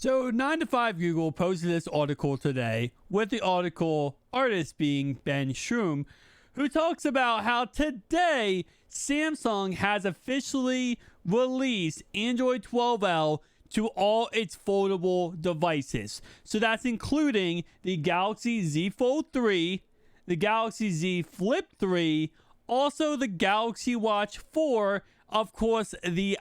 So 9 to 5 Google posted this article today, with the article artist being Ben Shroom, who talks about how today Samsung has officially released Android 12L to all its foldable devices. So that's including the Galaxy Z Fold 3, the Galaxy Z Flip 3, also the Galaxy Watch 4. Of course, the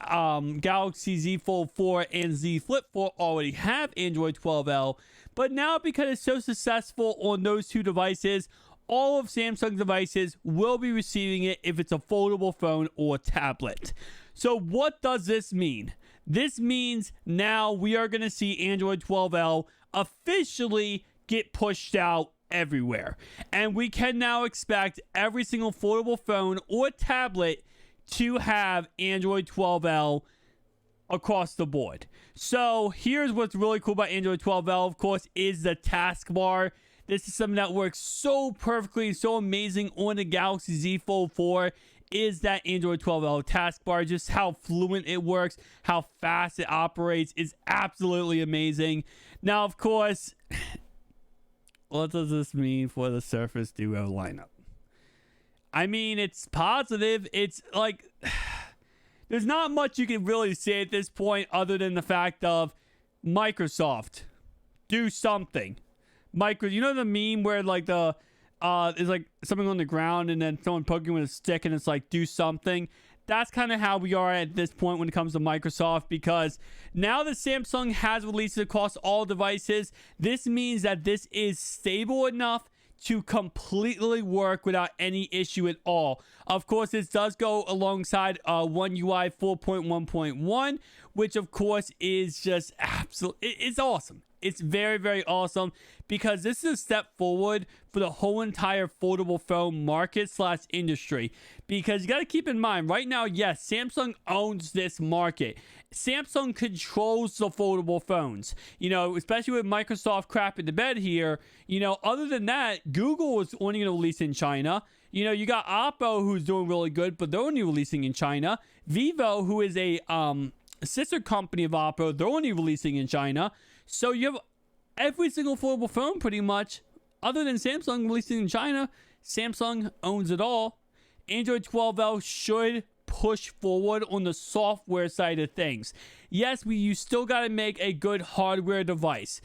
Galaxy Z Fold 4 and Z Flip 4 already have Android 12L, but now because it's so successful on those two devices, all of Samsung devices will be receiving it if it's a foldable phone or tablet. So what does this mean? This means now we are going to see Android 12L officially get pushed out everywhere. And we can now expect every single foldable phone or tablet to have Android 12L across the board. So here's what's really cool about Android 12L, of course, is the taskbar. This is something that works so perfectly, so amazing on the Galaxy Z Fold 4, is that Android 12L taskbar. Just how fluent it works, how fast it operates is absolutely amazing. Now, of course, what does this mean for the Surface Duo lineup? I mean, it's positive. It's like, there's not much you can really say at this point other than the fact of Microsoft, do something. You know the meme where like there's like something on the ground and then someone poking with a stick and it's like, do something. That's kind of how we are at this point when it comes to Microsoft, because now that Samsung has released it across all devices, this means that this is stable enough to completely work without any issue at all. Of course, this does go alongside One UI 4.1.1, which of course is just it's awesome. It's very, very awesome, because this is a step forward for the whole entire foldable phone market / industry. Because you got to keep in mind, right now, yes, Samsung owns this market. Samsung controls the foldable phones, especially with Microsoft crap in the bed here. Other than that, Google is only going to release in China. You got Oppo, who's doing really good, but they're only releasing in China. Vivo, who is a sister company of Oppo, they're only releasing in China. So you have every single foldable phone pretty much, other than Samsung releasing in China. Samsung owns it all. Android 12L should push forward on the software side of things. Yes, you still got to make a good hardware device.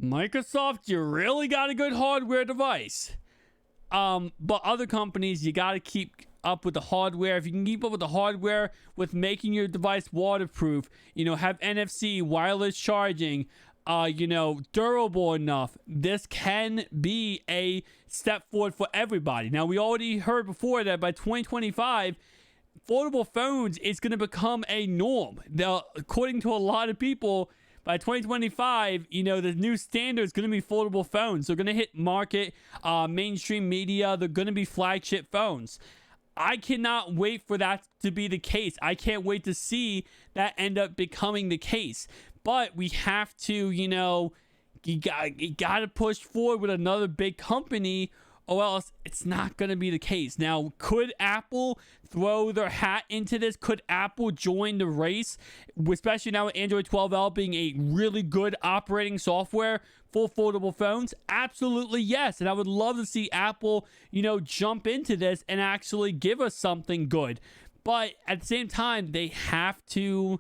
Microsoft, you really got a good hardware device. But other companies, you got to keep up with the hardware. If you can keep up with the hardware with making your device waterproof, have NFC, wireless charging, durable enough, this can be a step forward for everybody. Now, we already heard before that by 2025, foldable phones is going to become a norm. Now, according to a lot of people, by 2025, the new standard is going to be foldable phones. They're going to hit market, mainstream media. They're going to be flagship phones. I cannot wait for that to be the case. I can't wait to see that end up becoming the case. But we have to, you got to push forward with another big company, or else it's not going to be the case. Now, could Apple throw their hat into this? Could Apple join the race, especially now with Android 12L being a really good operating software for foldable phones? Absolutely yes. And I would love to see Apple, jump into this and actually give us something good. But at the same time, we have to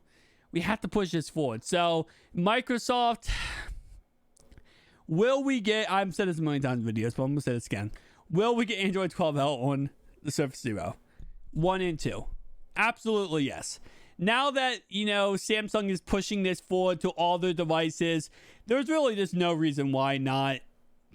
push this forward. So Microsoft, will we get, I've said this a million times in videos, but I'm going to say this again. Will we get Android 12L on the Surface Duo? 1 and 2. Absolutely yes. Now that, Samsung is pushing this forward to all their devices, there's really just no reason why not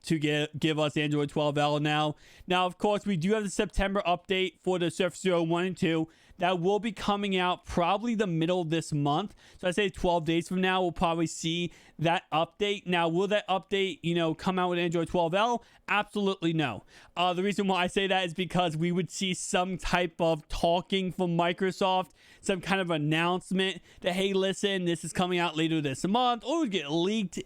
to give us Android 12L now. Now, of course, we do have the September update for the Surface Duo 1 and 2 that will be coming out probably the middle of this month. So I say 12 days from now, we'll probably see that update. Now, will that update, come out with Android 12L? Absolutely no. The reason why I say that is because we would see some type of talking from Microsoft, some kind of announcement that, hey, listen, this is coming out later this month, or it would get leaked.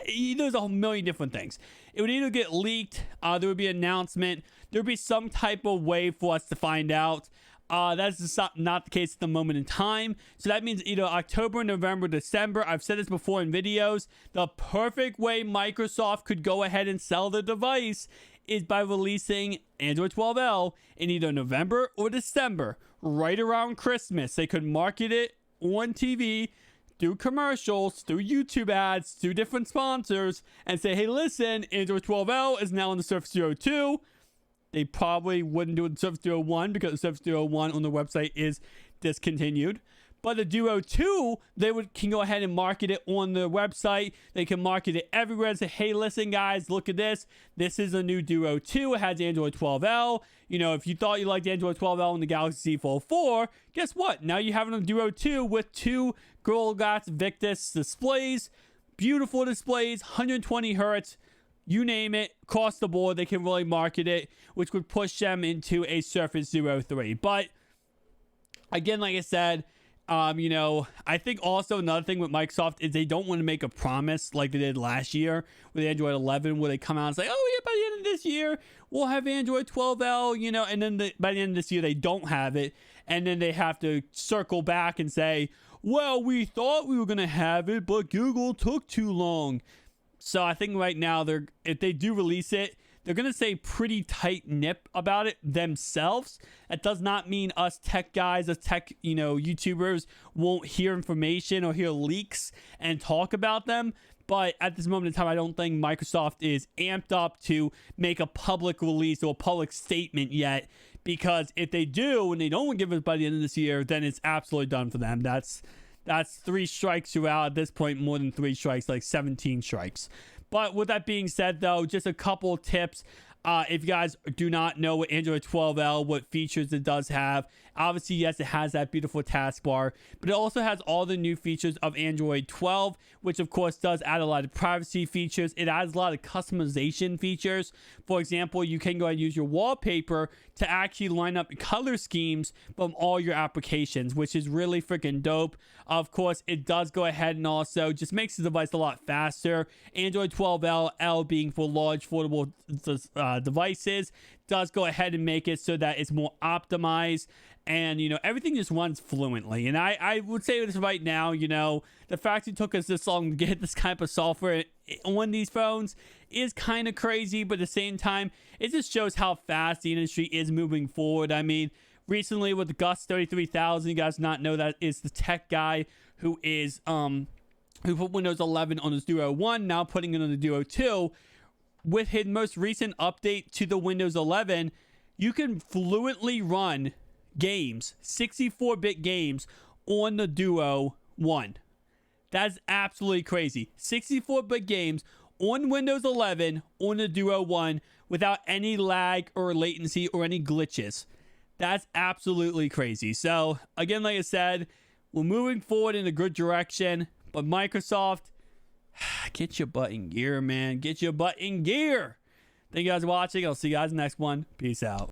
There's a million different things. It would either get leaked, there would be an announcement, there would be some type of way for us to find out. That's just not the case at the moment in time. So that means either October, November, December. I've said this before in videos. The perfect way Microsoft could go ahead and sell the device is by releasing Android 12L in either November or December, right around Christmas. They could market it on TV, through commercials, through YouTube ads, through different sponsors, and say, hey, listen, Android 12L is now on the Surface Duo 2. They probably wouldn't do it in Surface Duo 1 because the Surface Duo 1 on the website is discontinued. But the Duo 2, can go ahead and market it on the website. They can market it everywhere and say, hey, listen, guys, look at this. This is a new Duo 2. It has Android 12L. You know, if you thought you liked Android 12L in the Galaxy Z Fold 4, guess what? Now you have it on Duo 2 with 2 Gorilla Glass Victus displays. Beautiful displays, 120 hertz. You name it, across the board, they can really market it, which would push them into a Surface Duo 3. But, again, like I said, you know, I think also another thing with Microsoft is they don't want to make a promise like they did last year with Android 11, where they come out and say, oh, yeah, by the end of this year, we'll have Android 12L, you know, and then by the end of this year, they don't have it. And then they have to circle back and say, well, we thought we were going to have it, but Google took too long. So I think right now, if they do release it, they're going to say pretty tight nip about it themselves. That does not mean us tech guys, us tech, you know, YouTubers won't hear information or hear leaks and talk about them. But at this moment in time, I don't think Microsoft is amped up to make a public release or a public statement yet. Because if they do, and they don't give it by the end of this year, then it's absolutely done for them. That's 3 strikes you're out. At this point, more than 3 strikes, like 17 strikes. But with that being said, though, just a couple tips. If you guys do not know what Android 12L, what features it does have, obviously, yes, it has that beautiful taskbar, but it also has all the new features of Android 12, which of course does add a lot of privacy features. It adds a lot of customization features. For example, you can go ahead and use your wallpaper to actually line up color schemes from all your applications, which is really freaking dope. Of course, it does go ahead and also just makes the device a lot faster. Android 12L, L being for large foldable devices, does go ahead and make it so that it's more optimized, and you know, everything just runs fluently. And I would say this right now, you know, the fact it took us this long to get this type of software on these phones is kind of crazy, but at the same time, it just shows how fast the industry is moving forward. I mean, recently with the Gus 33,000, you guys not know that is the tech guy who is who put Windows 11 on his Duo 1, now putting it on the Duo 2. With his most recent update to the Windows 11, you can fluently run games, 64-bit games, on the Duo 1. That's absolutely crazy. 64-bit games on Windows 11 on the Duo 1 without any lag or latency or any glitches. That's absolutely crazy. So, again, like I said, we're moving forward in a good direction, but Microsoft, get your butt in gear, man. Get your butt in gear. Thank you guys for watching. I'll see you guys in the next one. Peace out.